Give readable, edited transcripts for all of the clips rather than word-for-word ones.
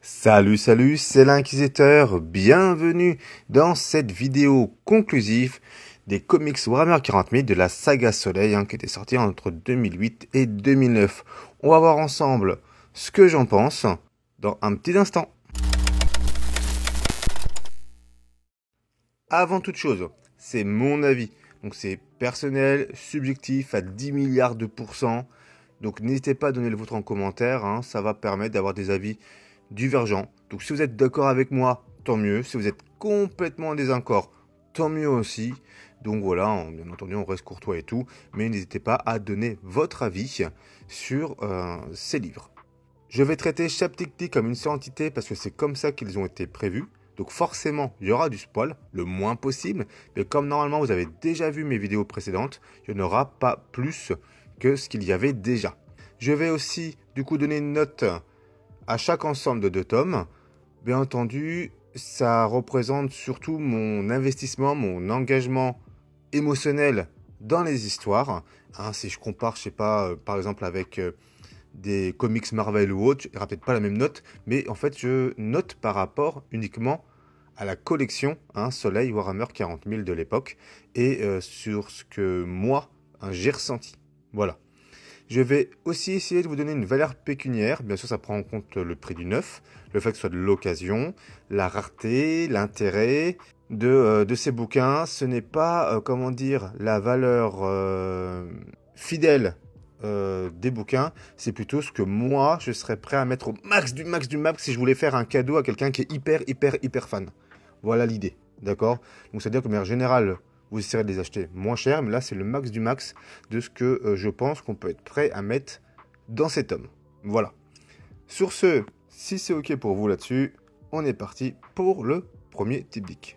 Salut, salut, c'est l'Inquisiteur, bienvenue dans cette vidéo conclusive des comics Warhammer 40 000 de la saga Soleil qui était sortie entre 2008 et 2009. On va voir ensemble ce que j'en pense dans un petit instant. Avant toute chose, c'est mon avis, donc c'est personnel, subjectif à 10 milliards de pourcents, donc n'hésitez pas à donner le vôtre en commentaire, ça va permettre d'avoir des avis divergents. Donc si vous êtes d'accord avec moi, tant mieux. Si vous êtes complètement en désaccord, tant mieux aussi. Donc voilà, bien entendu, on reste courtois et tout. Mais n'hésitez pas à donner votre avis sur ces livres. Je vais traiter chaque tic comme une seule entité parce que c'est comme ça qu'ils ont été prévus. Donc forcément, il y aura du spoil, le moins possible. Mais comme normalement, vous avez déjà vu mes vidéos précédentes, il n'y en aura pas plus que ce qu'il y avait déjà. Je vais aussi, du coup, donner une note à chaque ensemble de 2 tomes. Bien entendu, ça représente surtout mon investissement, mon engagement émotionnel dans les histoires. Si je compare, je sais pas, par exemple avec des comics Marvel ou autres, il n'y aura peut-être pas la même note, mais en fait, je note par rapport uniquement à la collection Soleil Warhammer 40 000 de l'époque et sur ce que moi, j'ai ressenti. Voilà. Je vais aussi essayer de vous donner une valeur pécuniaire. Bien sûr, ça prend en compte le prix du neuf, le fait que ce soit de l'occasion, la rareté, l'intérêt de ces bouquins. Ce n'est pas, comment dire, la valeur fidèle des bouquins. C'est plutôt ce que moi, je serais prêt à mettre au max du max du max si je voulais faire un cadeau à quelqu'un qui est hyper fan. Voilà l'idée, d'accord? Donc, c'est-à-dire que, de manière générale, vous essayerez de les acheter moins cher, mais là, c'est le max du max de ce que je pense qu'on peut être prêt à mettre dans cet tome. Voilà. Sur ce, si c'est OK pour vous là-dessus, on est parti pour le premier diptyque.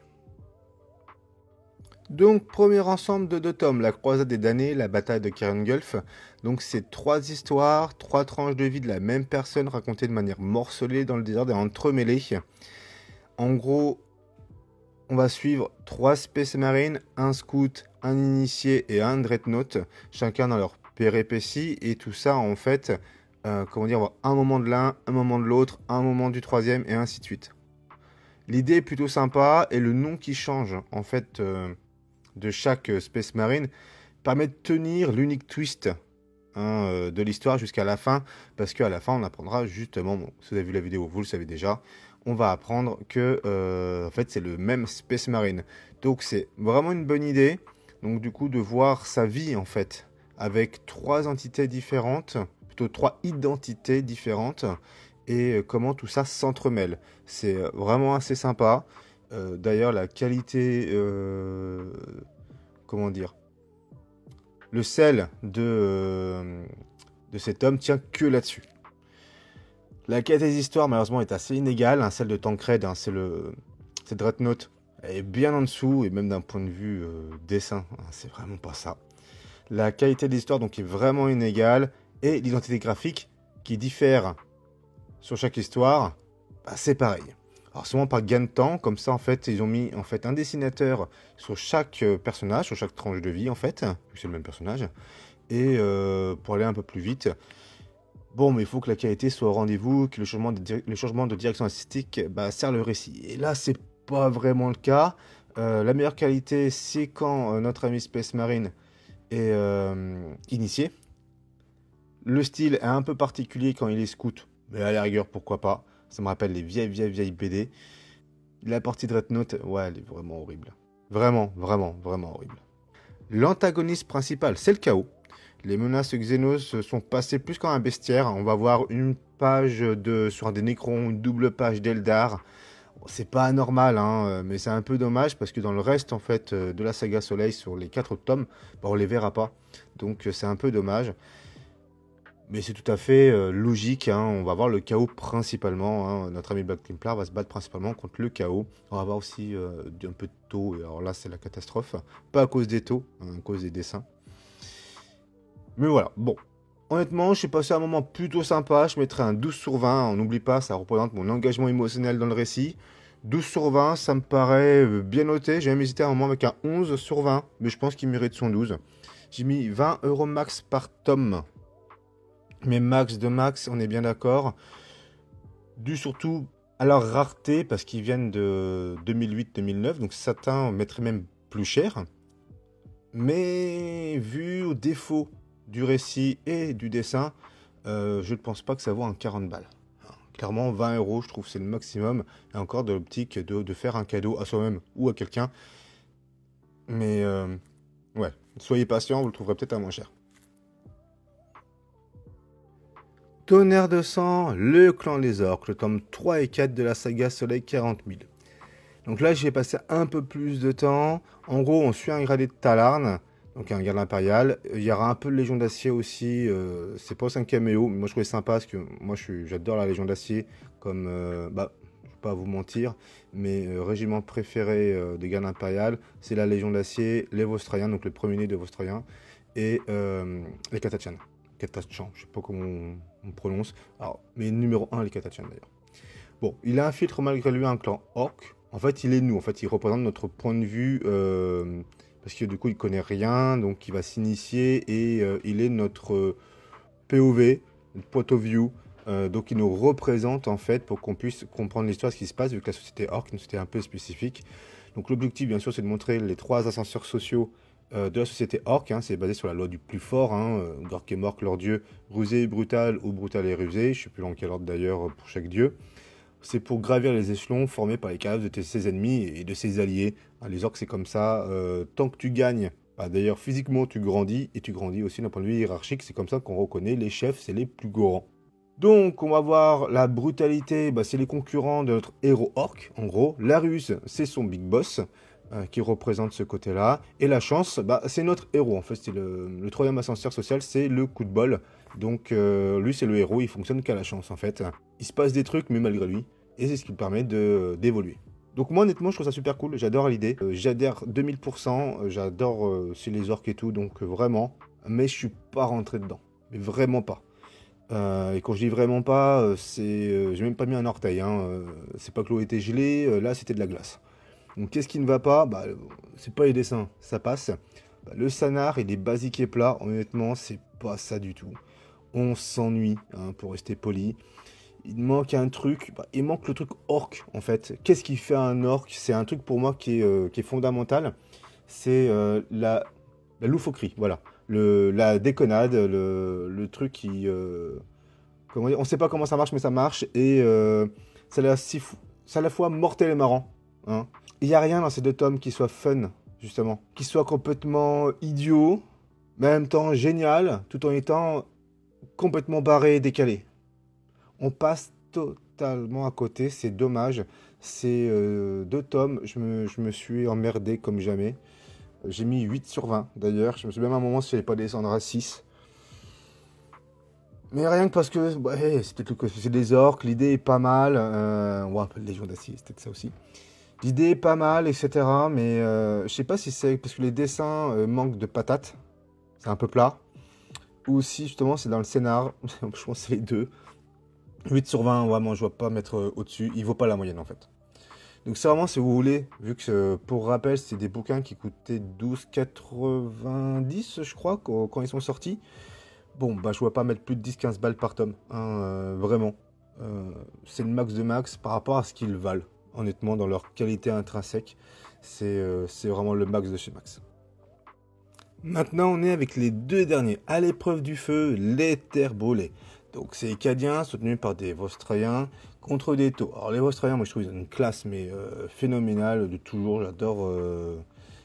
Donc, premier ensemble de 2 tomes, la croisade des damnés, la bataille de Kerengulf. Donc, c'est 3 histoires, 3 tranches de vie de la même personne racontées de manière morcelée dans le désert et entremêlées. En gros, on va suivre 3 Space Marines, un Scout, un Initié et un Dreadnought, chacun dans leur péripéties, et tout ça en fait, comment dire, on va un moment de l'un, un moment de l'autre, un moment du troisième, et ainsi de suite. L'idée est plutôt sympa, et le nom qui change en fait de chaque Space Marine permet de tenir l'unique twist de l'histoire jusqu'à la fin, parce qu'à la fin on apprendra justement, bon, si vous avez vu la vidéo, vous le savez déjà, on va apprendre que en fait c'est le même Space Marine. Donc c'est vraiment une bonne idée. Donc du coup de voir sa vie en fait avec 3 entités différentes, plutôt 3 identités différentes et comment tout ça s'entremêle. C'est vraiment assez sympa. D'ailleurs la qualité, comment dire, le sel de cet homme tient que là-dessus. La qualité des histoires, malheureusement, est assez inégale. Celle de Tancred, c'est Dreadnought, elle est bien en dessous, et même d'un point de vue dessin, c'est vraiment pas ça. La qualité des histoires, donc, est vraiment inégale, et l'identité graphique, qui diffère sur chaque histoire, c'est pareil. Alors, souvent par gain de temps, comme ça, en fait, ils ont mis en fait un dessinateur sur chaque personnage, sur chaque tranche de vie, en fait, c'est le même personnage, et pour aller un peu plus vite. Bon, mais il faut que la qualité soit au rendez-vous, que le changement de direction artistique sert le récit. Et là, c'est pas vraiment le cas. La meilleure qualité, c'est quand notre ami Space Marine est initié. Le style est un peu particulier quand il est scout, mais à la rigueur, pourquoi pas. Ça me rappelle les vieilles BD. La partie Dreadnought, ouais, elle est vraiment horrible. Vraiment horrible. L'antagoniste principal, c'est le chaos. Les menaces Xenos sont passées plus qu'en un bestiaire. On va voir une page sur des Necrons, une double page d'Eldar. C'est pas anormal, mais c'est un peu dommage parce que dans le reste en fait de la saga Soleil sur les 4 tomes, on les verra pas. Donc c'est un peu dommage. Mais c'est tout à fait logique. On va voir le chaos principalement. Notre ami Black Templar va se battre principalement contre le chaos. On va voir aussi un peu de taux. Alors là, c'est la catastrophe. Pas à cause des taux, à cause des dessins. Mais voilà, bon. Honnêtement, je suis passé un moment plutôt sympa. Je mettrai un 12 sur 20. On n'oublie pas, ça représente mon engagement émotionnel dans le récit. 12 sur 20, ça me paraît bien noté. J'ai même hésité à un moment avec un 11 sur 20. Mais je pense qu'il mérite son 12. J'ai mis 20 € max par tome. Mais max de max, on est bien d'accord. dû surtout à leur rareté, parce qu'ils viennent de 2008-2009, donc certains mettraient même plus cher. Mais vu au défaut du récit et du dessin, je ne pense pas que ça vaut un 40 balles. Clairement, 20 euros, je trouve, c'est le maximum. Et encore de l'optique de faire un cadeau à soi-même ou à quelqu'un. Mais ouais, soyez patient, vous le trouverez peut-être à moins cher. Tonnerre de sang, le clan des orques, le tome 3 et 4 de la saga Soleil 40 000. Donc là, j'ai passé un peu plus de temps. En gros, on suit un gradé de Talarn, donc un garde impérial. Il y aura un peu de Légion d'Acier aussi. C'est pas un caméo, mais moi je trouvais sympa parce que moi j'adore la Légion d'Acier. Comme, bah, je vais pas vous mentir, mes régiments préférés de garde impérial, c'est la Légion d'Acier, les Vostriens, donc le premier-né de Vostriens, et les Katachan. Katachan, je sais pas comment on prononce. Alors, mais numéro 1, les Katachan d'ailleurs. Bon, il infiltre malgré lui un clan orc. En fait, il est nous. En fait, il représente notre point de vue parce que du coup, il connaît rien, donc il va s'initier et il est notre POV, notre point of view. Donc, il nous représente en fait pour qu'on puisse comprendre l'histoire, ce qui se passe, vu que la société orc est une société un peu spécifique. Donc, l'objectif, bien sûr, c'est de montrer les 3 ascenseurs sociaux de la société orc. Hein. C'est basé sur la loi du plus fort. Hein. Gork et Mork, leur dieu, rusé et brutal ou brutal et rusé. Je ne sais plus dans quel ordre d'ailleurs pour chaque dieu. C'est pour gravir les échelons formés par les caves de ses ennemis et de ses alliés. Les orques, c'est comme ça. Tant que tu gagnes, bah, d'ailleurs, physiquement, tu grandis. Et tu grandis aussi d'un point de vue hiérarchique. C'est comme ça qu'on reconnaît les chefs, c'est les plus grands. Donc, on va voir la brutalité. Bah, c'est les concurrents de notre héros orc, en gros. La ruse, c'est son big boss qui représente ce côté-là. Et la chance, bah, c'est notre héros. En fait, c'est le troisième ascenseur social, c'est le coup de bol. Donc, lui, c'est le héros. Il fonctionne qu'à la chance, en fait. Il se passe des trucs, mais malgré lui. Et c'est ce qui me permet d'évoluer. Donc moi honnêtement je trouve ça super cool, j'adore l'idée, j'adhère 2000%, j'adore c'est les orques et tout, donc vraiment, mais je suis pas rentré dedans, mais vraiment pas. Et quand je dis vraiment pas, j'ai même pas mis un orteil, hein, c'est pas que l'eau était gelée, là c'était de la glace. Donc qu'est-ce qui ne va pas? Bah c'est pas les dessins, ça passe. Bah, le scénar il est basique et plat, honnêtement c'est pas ça du tout. On s'ennuie, hein, pour rester poli. Il manque un truc, bah, il manque le truc orc en fait. Qu'est-ce qui fait un orc? C'est un truc pour moi qui est fondamental. C'est la loufoquerie, voilà. La déconnade, le truc qui... comment dire, on sait pas comment ça marche, mais ça marche. Et c'est à la fois mortel et marrant. Hein. Il n'y a rien dans ces 2 tomes qui soit fun, justement. Qui soit complètement idiot, mais en même temps génial, tout en étant complètement barré et décalé. On passe totalement à côté, c'est dommage. C'est 2 tomes, je me suis emmerdé comme jamais. J'ai mis 8 sur 20 d'ailleurs. Je me suis même à un moment si je n'allais pas descendre à 6. Mais rien que parce que ouais, c'est peut-être que c'est des orques, l'idée est pas mal. Ouais, un peu de Légion d'Acier, c'est peut-être ça aussi. L'idée est pas mal, etc. Mais je sais pas si c'est parce que les dessins manquent de patates. C'est un peu plat. Ou si justement c'est dans le scénar. Je pense que c'est les deux. 8 sur 20, vraiment, je ne vois pas mettre au-dessus. Il vaut pas la moyenne, en fait. Donc, c'est vraiment, si vous voulez, vu que, pour rappel, c'est des bouquins qui coûtaient 12,90, je crois, quand ils sont sortis. Bon, bah, je ne vois pas mettre plus de 10-15 balles par tome. Hein, vraiment. C'est le max de max par rapport à ce qu'ils valent. Honnêtement, dans leur qualité intrinsèque, c'est vraiment le max de chez Max. Maintenant, on est avec les 2 derniers. À l'épreuve du feu, les Terbolets. Donc c'est les Cadiens soutenus par des Vostriens contre des Taux. Alors les Vostriens, moi je trouve qu'ils ont une classe mais phénoménale de toujours. J'adore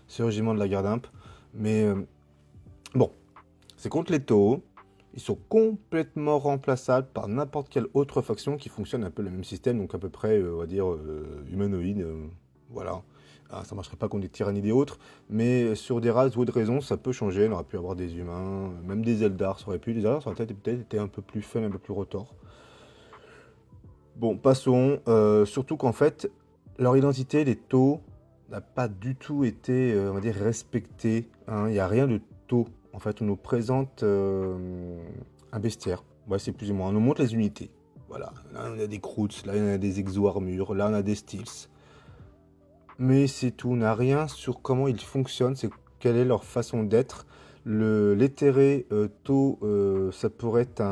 ce régiment de la garde imp. Mais bon, c'est contre les Taux. Ils sont complètement remplaçables par n'importe quelle autre faction qui fonctionne un peu le même système, donc à peu près, on va dire, humanoïde. Voilà. Ah, ça marcherait pas contre des tyrannies et autres, mais sur des races ou autres raisons, ça peut changer. On aurait pu avoir des humains, même des Eldar, ça aurait pu. Les Eldar, ça aurait peut-être été un peu plus fun, un peu plus rotor. Bon, passons. Surtout qu'en fait, leur identité, les taux, n'a pas du tout été, on va dire, respectée. Hein. Il n'y a rien de taux. En fait, on nous présente un bestiaire. Ouais, c'est plus ou moins. On nous montre les unités. Voilà. Là, on a des Kroots, là, on a des exo-armures, là, on a des Steels. Mais c'est tout, on n'a rien sur comment ils fonctionnent, c'est quelle est leur façon d'être. L'éthéré taux, ça pourrait être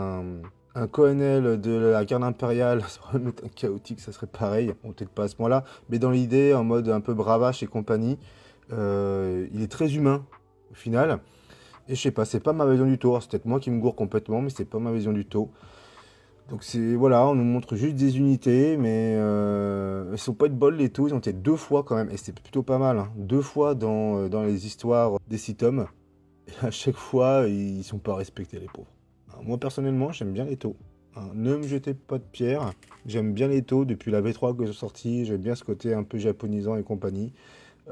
un colonel de la garde impériale, ça pourrait mettre un chaotique, ça serait pareil. Bon, peut-être pas à ce point-là, mais dans l'idée, en mode un peu bravache et compagnie, il est très humain au final. Et je sais pas, c'est pas ma vision du taux. Alors, c'est peut-être moi qui me gourre complètement, mais c'est pas ma vision du taux. Donc c'est voilà, on nous montre juste des unités, mais ils sont pas de bol les taux, ils ont été 2 fois quand même, et c'est plutôt pas mal, hein. 2 fois dans les histoires des 6 tomes, et à chaque fois ils sont pas respectés les pauvres. Alors, moi personnellement j'aime bien les taux, hein. Ne me jetez pas de pierre, j'aime bien les taux depuis la V3 que j'ai sorti, j'aime bien ce côté un peu japonisant et compagnie.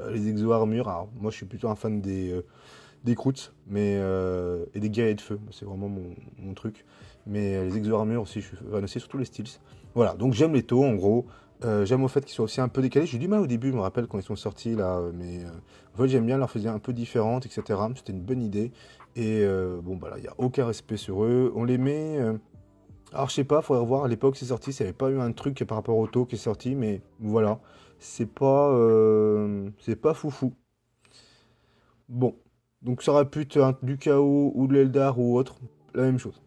Les exo-armures, alors moi je suis plutôt un fan des Krauts, et des guerriers de feu, c'est vraiment mon truc. Mais les exo-armures aussi, je suis fan aussi, surtout les styles. Voilà, donc j'aime les taux en gros. J'aime au fait qu'ils soient aussi un peu décalés. J'ai eu du mal au début, je me rappelle quand ils sont sortis là, mais en fait j'aime bien leur faire un peu différentes, etc. C'était une bonne idée. Et bon, bah là, il n'y a aucun respect sur eux. On les met. Alors je sais pas, faudrait revoir à l'époque c'est sorti, ça n'y avait pas eu un truc par rapport au taux qui est sorti, mais voilà, c'est pas foufou. Bon, donc ça aurait pu être du chaos ou de l'Eldar ou autre, la même chose.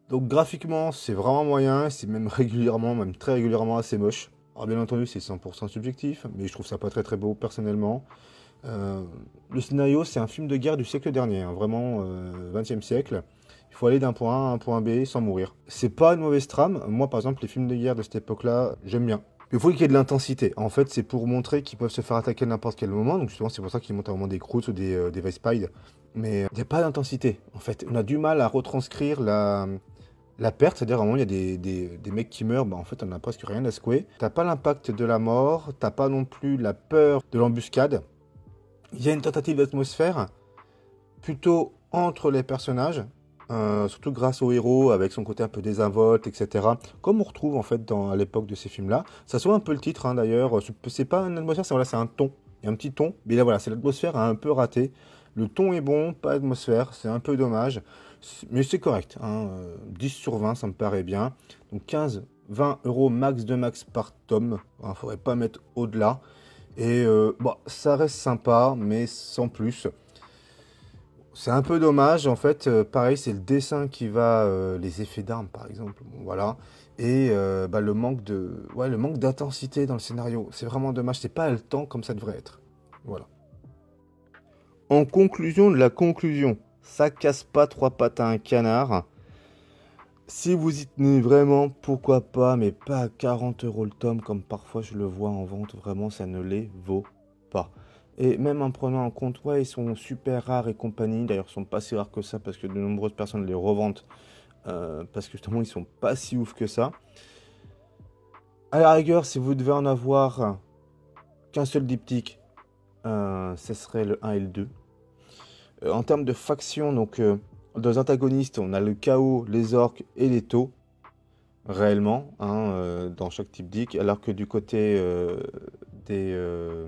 Donc graphiquement, c'est vraiment moyen, c'est même régulièrement, même très régulièrement assez moche. Alors bien entendu, c'est 100% subjectif, mais je trouve ça pas très très beau personnellement. Euh, le scénario, c'est un film de guerre du siècle dernier, hein, vraiment 20e siècle. Il faut aller d'un point A à un point B sans mourir. C'est pas une mauvaise trame. Moi, par exemple, les films de guerre de cette époque-là, j'aime bien. Il faut qu'il y ait de l'intensité. En fait, c'est pour montrer qu'ils peuvent se faire attaquer à n'importe quel moment. Donc, justement, c'est pour ça qu'ils montent à un moment des Krauts ou des Vespide. Mais il n'y a pas d'intensité. En fait, on a du mal à retranscrire la perte. C'est-à-dire, à un moment, il y a des mecs qui meurent. Bah, en fait, on n'a presque rien à secouer. T'as pas l'impact de la mort. T'as pas non plus la peur de l'embuscade. Il y a une tentative d'atmosphère plutôt entre les personnages, surtout grâce au héros avec son côté un peu désinvolte, etc. Comme on retrouve en fait à l'époque de ces films-là. Ça soit un peu le titre hein, d'ailleurs. C'est pas une atmosphère, voilà, c'est un ton. Il y a un petit ton, mais là voilà, c'est l'atmosphère a un peu raté. Le ton est bon, pas d'atmosphère, c'est un peu dommage, mais c'est correct, hein. 10 sur 20, ça me paraît bien. Donc 15, 20 euros max de max par tome. Il ne faudrait pas mettre au-delà. Et bon, ça reste sympa, mais sans plus. C'est un peu dommage, en fait. Pareil, c'est le dessin qui va, les effets d'armes, par exemple. Bon, voilà. Et bah, ouais, le manque d'intensité dans le scénario. C'est vraiment dommage. C'est pas le temps comme ça devrait être. Voilà. En conclusion de la conclusion, ça casse pas 3 pattes à un canard. Si vous y tenez vraiment, pourquoi pas, mais pas à 40 euros le tome, comme parfois je le vois en vente, vraiment ça ne les vaut pas. Et même en prenant en compte, ouais, ils sont super rares et compagnie, d'ailleurs ils sont pas si rares que ça parce que de nombreuses personnes les revendent, parce que justement ils sont pas si ouf que ça. À la rigueur, si vous devez en avoir qu'un seul diptyque, ce serait le 1 et le 2. En termes de factions, donc deux antagonistes, on a le chaos, les orques et les taux. Réellement, hein, dans chaque type deck, alors que du côté des, euh,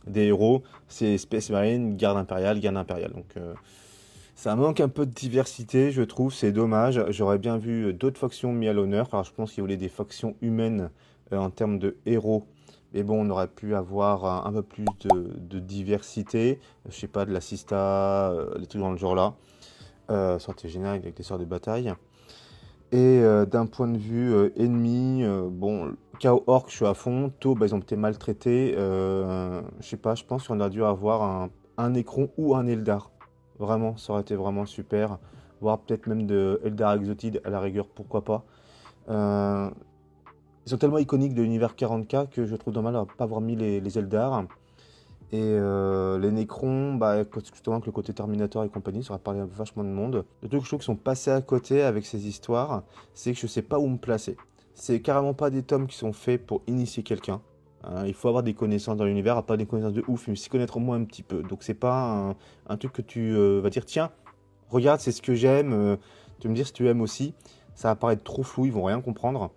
des héros, c'est Space Marine, garde impériale. Donc ça manque un peu de diversité, je trouve, c'est dommage. J'aurais bien vu d'autres factions mis à l'honneur, car je pense qu'il voulait des factions humaines en termes de héros. Mais bon, on aurait pu avoir un peu plus de diversité, je sais pas, de la Sista, des trucs dans le genre là. Sortie générique avec des sorts de bataille. Et d'un point de vue ennemi, bon, KO Orc, je suis à fond. Tau, bah, ils ont été maltraités. Je sais pas, je pense qu'on a dû avoir un Necron ou un Eldar. Vraiment, ça aurait été vraiment super. Voire peut-être même de Eldar Exotide à la rigueur, pourquoi pas. Euh, Ils sont tellement iconiques de l'univers 40K que je trouve dommage de ne pas avoir mis les Eldar. Et les Necrons, bah, justement, que le côté Terminator et compagnie, ça aurait parlé vachement de monde. Le truc que je trouve qu'ils sont passés à côté avec ces histoires, c'est que je sais pas où me placer. C'est carrément pas des tomes qui sont faits pour initier quelqu'un. Hein. Il faut avoir des connaissances dans l'univers, pas des connaissances de ouf, mais s'y connaître au moins un petit peu. Donc c'est pas un truc que tu vas dire, tiens, regarde, c'est ce que j'aime, tu vas me dire si tu aimes aussi. Ça va paraître trop flou, ils vont rien comprendre.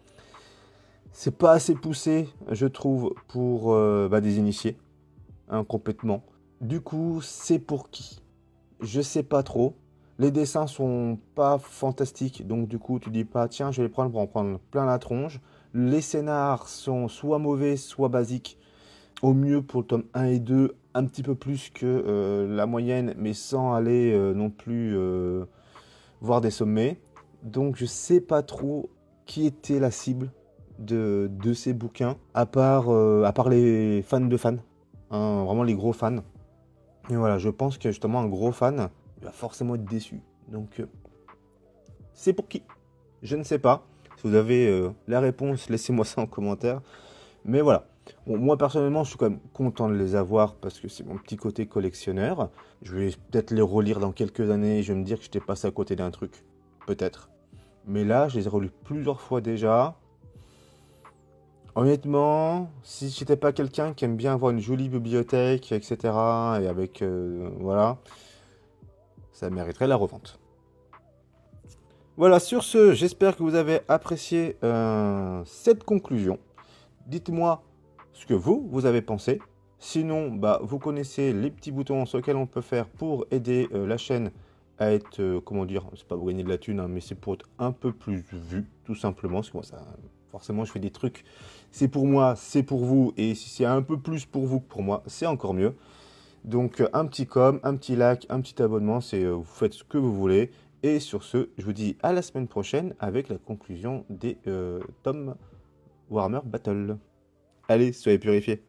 C'est pas assez poussé, je trouve, pour bah, des initiés. Hein, complètement. Du coup, c'est pour qui? Je sais pas trop. Les dessins sont pas fantastiques, donc du coup, tu dis pas, tiens, je vais les prendre pour en prendre plein la tronche. Les scénars sont soit mauvais, soit basiques. Au mieux pour le tome 1 et 2, un petit peu plus que la moyenne, mais sans aller non plus voir des sommets. Donc je sais pas trop qui était la cible de ces bouquins, à part les fans de fans, hein, vraiment les gros fans. Et voilà, je pense que justement un gros fan il va forcément être déçu. Donc c'est pour qui? Je ne sais pas. Si vous avez la réponse, laissez-moi ça en commentaire. Mais voilà. Bon, moi personnellement, je suis quand même content de les avoir parce que c'est mon petit côté collectionneur. Je vais peut-être les relire dans quelques années et je vais me dire que j'étais passé à côté d'un truc. Peut-être. Mais là, je les ai relus plusieurs fois déjà. Honnêtement, si j'étais pas quelqu'un qui aime bien avoir une jolie bibliothèque, etc., et avec, voilà, ça mériterait la revente. Voilà, sur ce, j'espère que vous avez apprécié cette conclusion. Dites-moi ce que vous avez pensé. Sinon, bah, vous connaissez les petits boutons sur lesquels on peut faire pour aider la chaîne à être, comment dire, c'est pas pour gagner de la thune, hein, mais c'est pour être un peu plus vu, tout simplement. Parce que moi, ça, forcément, je fais des trucs, c'est pour moi, c'est pour vous, et si c'est un peu plus pour vous que pour moi, c'est encore mieux. Donc, un petit com, un petit like, un petit abonnement, c'est vous faites ce que vous voulez. Et sur ce, je vous dis à la semaine prochaine avec la conclusion des tomes Warhammer Battle. Allez, soyez purifiés.